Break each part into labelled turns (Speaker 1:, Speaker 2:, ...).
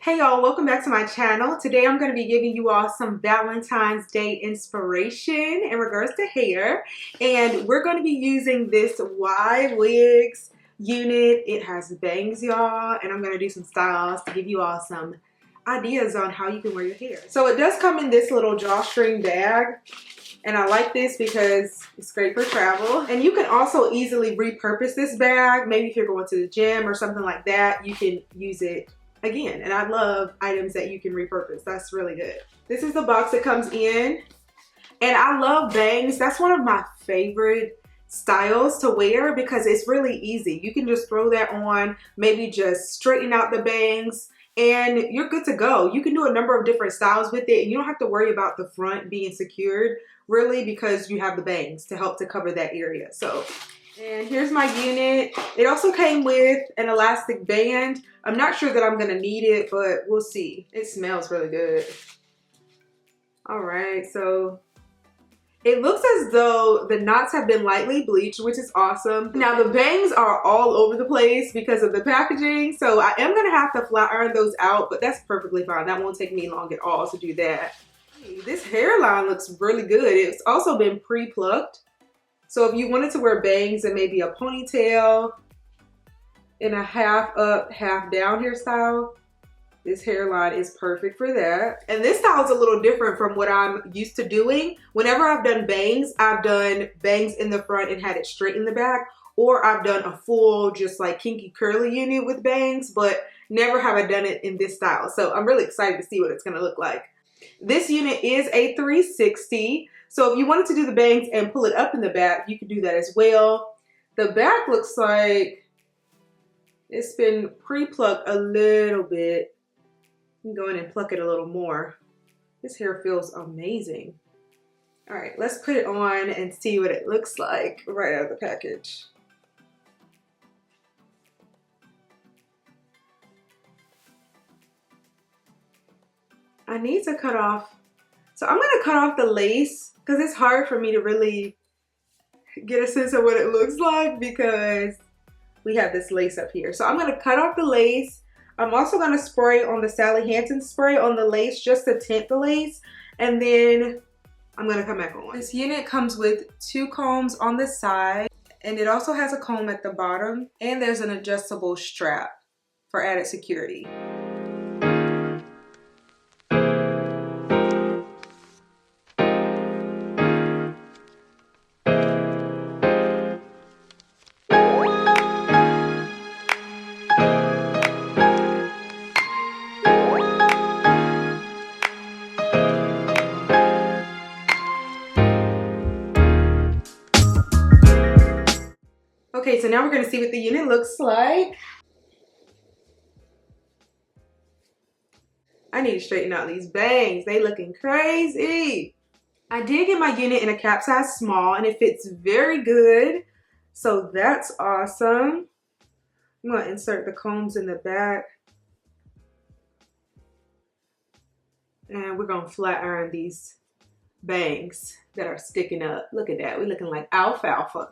Speaker 1: Hey y'all, welcome back to my channel. Today I'm going to be giving you all some Valentine's Day inspiration in regards to hair. And we're going to be using this Ywigs unit. It has bangs, y'all, and I'm going to do some styles to give you all some ideas on how you can wear your hair. So it does come in this little drawstring bag. And I like this because it's great for travel. And you can also easily repurpose this bag. Maybe if you're going to the gym or something like that, you can use it again. And I love items that you can repurpose. That's really good. This is the box it comes in. And I love bangs. That's one of my favorite styles to wear because it's really easy. You can just throw that on, maybe just straighten out the bangs, and you're good to go. You can do a number of different styles with it, and you don't have to worry about the front being secured really because you have the bangs to help to cover that area. So, and here's my unit. It also came with an elastic band. I'm not sure that I'm gonna need it, but we'll see. It smells really good. All right, so it looks as though the knots have been lightly bleached, which is awesome. Now the bangs are all over the place because of the packaging, so I am gonna have to flat iron those out, but that's perfectly fine. That won't take me long at all to do that. This hairline looks really good. It's also been pre-plucked. So if you wanted to wear bangs and maybe a ponytail in a half up, half down hairstyle, this hairline is perfect for that. And this style is a little different from what I'm used to doing. Whenever I've done bangs in the front and had it straight in the back, or I've done a full just like kinky curly unit with bangs, but never have I done it in this style. So I'm really excited to see what it's gonna look like. This unit is a 360. So if you wanted to do the bangs and pull it up in the back, you could do that as well. The back looks like it's been pre-plucked a little bit. You can go in and pluck it a little more. This hair feels amazing. All right, let's put it on and see what it looks like right out of the package. I need to cut off. So I'm gonna cut off the lace because it's hard for me to really get a sense of what it looks like because we have this lace up here. So I'm gonna cut off the lace. I'm also gonna spray on the Sally Hansen spray on the lace just to tint the lace. And then I'm gonna come back on. This unit comes with 2 combs on the side, and it also has a comb at the bottom, and there's an adjustable strap for added security. Okay, so now we're gonna see what the unit looks like. I need to straighten out these bangs. They looking crazy. I did get my unit in a cap size small and it fits very good. So that's awesome. I'm gonna insert the combs in the back. And we're gonna flat iron these bangs that are sticking up. Look at that, we're looking like alfalfa.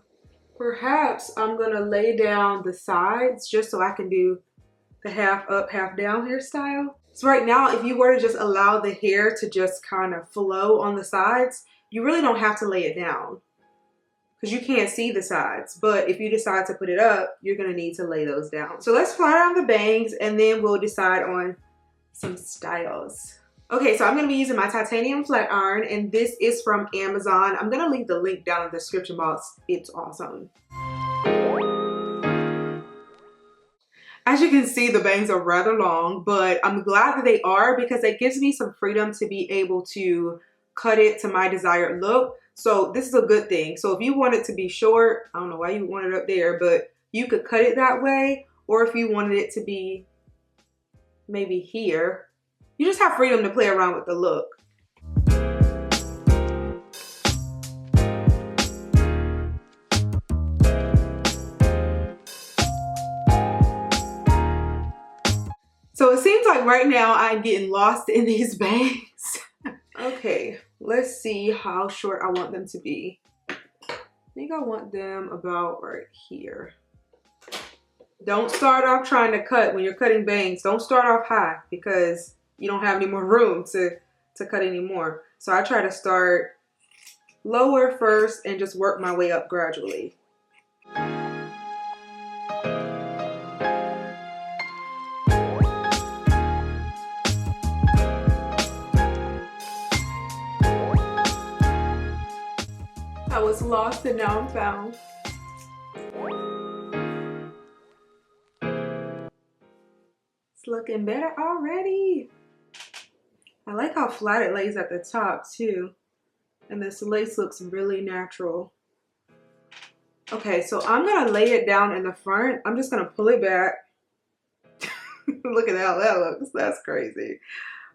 Speaker 1: Perhaps I'm gonna lay down the sides just so I can do the half up, half down hairstyle. So right now, if you were to just allow the hair to just kind of flow on the sides, you really don't have to lay it down because you can't see the sides. But if you decide to put it up, you're gonna need to lay those down. So let's flat iron the bangs and then we'll decide on some styles. Okay, so I'm gonna be using my titanium flat iron, and this is from Amazon. I'm gonna leave the link down in the description box. It's awesome. As you can see, the bangs are rather long, but I'm glad that they are because it gives me some freedom to be able to cut it to my desired look. So this is a good thing. So if you want it to be short, I don't know why you want it up there, but you could cut it that way. Or if you wanted it to be maybe here, you just have freedom to play around with the look. So it seems like right now I'm getting lost in these bangs. Okay, let's see how short I want them to be. I think I want them about right here. Don't start off trying to cut when you're cutting bangs. Don't start off high because you don't have any more room to cut anymore. So I try to start lower first and just work my way up gradually. I was lost and now I'm found. It's looking better already. I like how flat it lays at the top too. And this lace looks really natural. Okay, so I'm gonna lay it down in the front. I'm just gonna pull it back. Look at how that looks. That's crazy.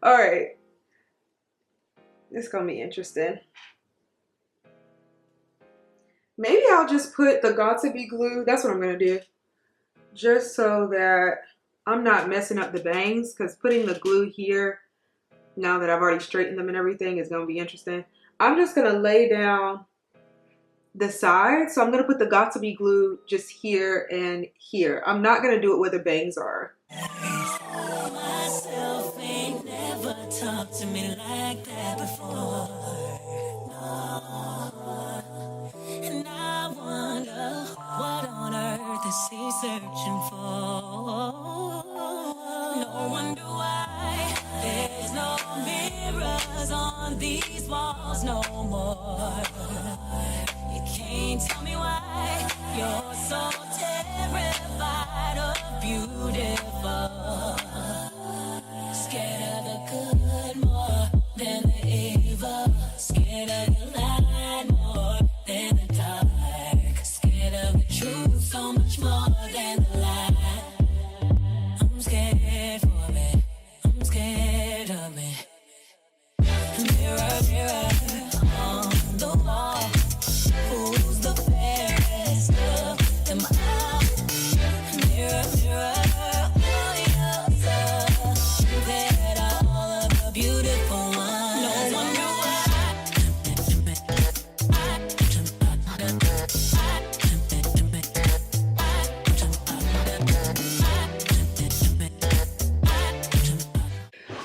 Speaker 1: All right. It's gonna be interesting. Maybe I'll just put the Got2b glue. That's what I'm gonna do. Just so that I'm not messing up the bangs, because putting the glue here, now that I've already straightened them and everything, is gonna be interesting. I'm just gonna lay down the side. So I'm gonna put the Got2b glue just here and here. I'm not gonna do it where the bangs are.
Speaker 2: Myself ain't never talked to me like that before. And I wonder what on earth is he searching for? No wonder why there's no mirrors on these walls no more. You can't tell me why you're so terrified of beautiful. Scared of the good more than the evil. Scared of the light more than the dark. Scared of the truth so much more than the lie. I'm scared for me. I'm scared of me. Mirror, mirror on the wall, who's the fairest of them all? Mirror, mirror on your soul, compared to all of the beautiful ones. No wonder why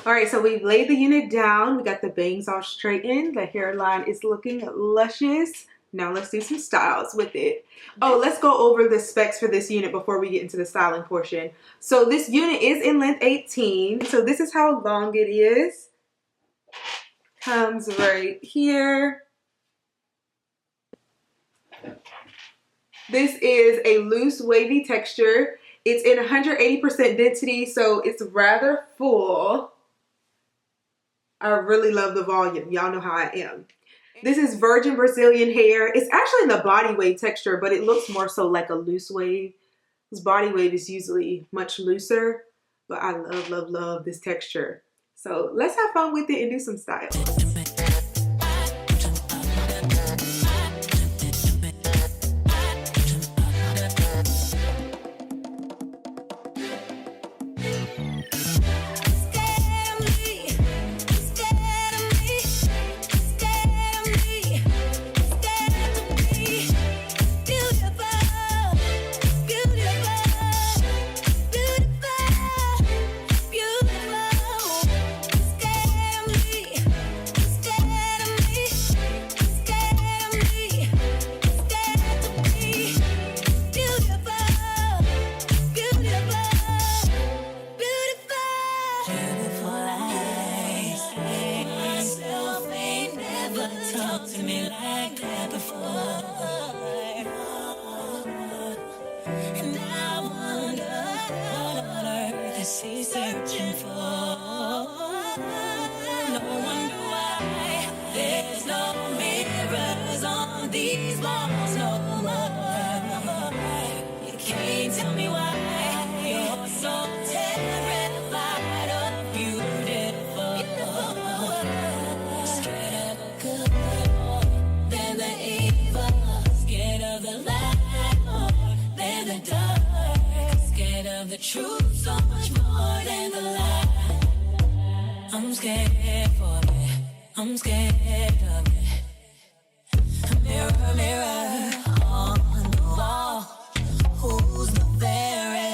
Speaker 1: All right, so we've laid the unit down. We got the bangs all straightened. The hairline is looking luscious. Now let's do some styles with it. Oh, let's go over the specs for this unit before we get into the styling portion. So this unit is in length 18. So this is how long it is. Comes right here. This is a loose wavy texture. It's in 180% density, so it's rather full. I really love the volume. Y'all know how I am. This is virgin Brazilian hair. It's actually in the body wave texture, but it looks more so like a loose wave. This body wave is usually much looser, but I love, love, love this texture. So let's have fun with it and do some style. The truth so much more than the lie. I'm scared for me. I'm scared of me. Mirror, mirror on the wall, who's the fairest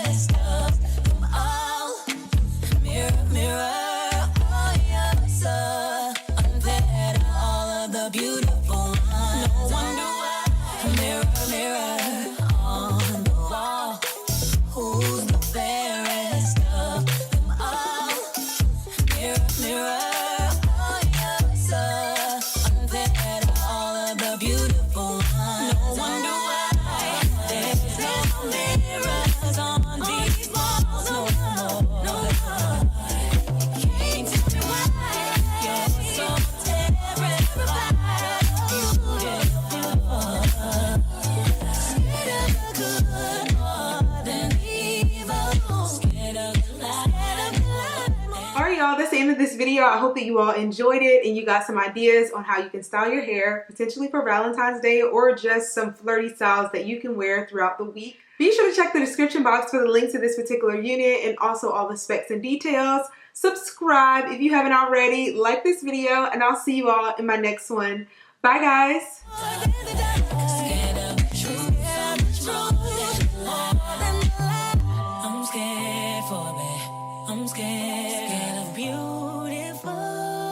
Speaker 1: video. I hope that you all enjoyed it and you got some ideas on how you can style your hair, potentially for Valentine's Day, or just some flirty styles that you can wear throughout the week. Be sure to check the description box for the link to this particular unit and also all the specs and details. Subscribe if you haven't already, like this video, and I'll see you all in my next one. Bye guys! I'm scared of beautiful.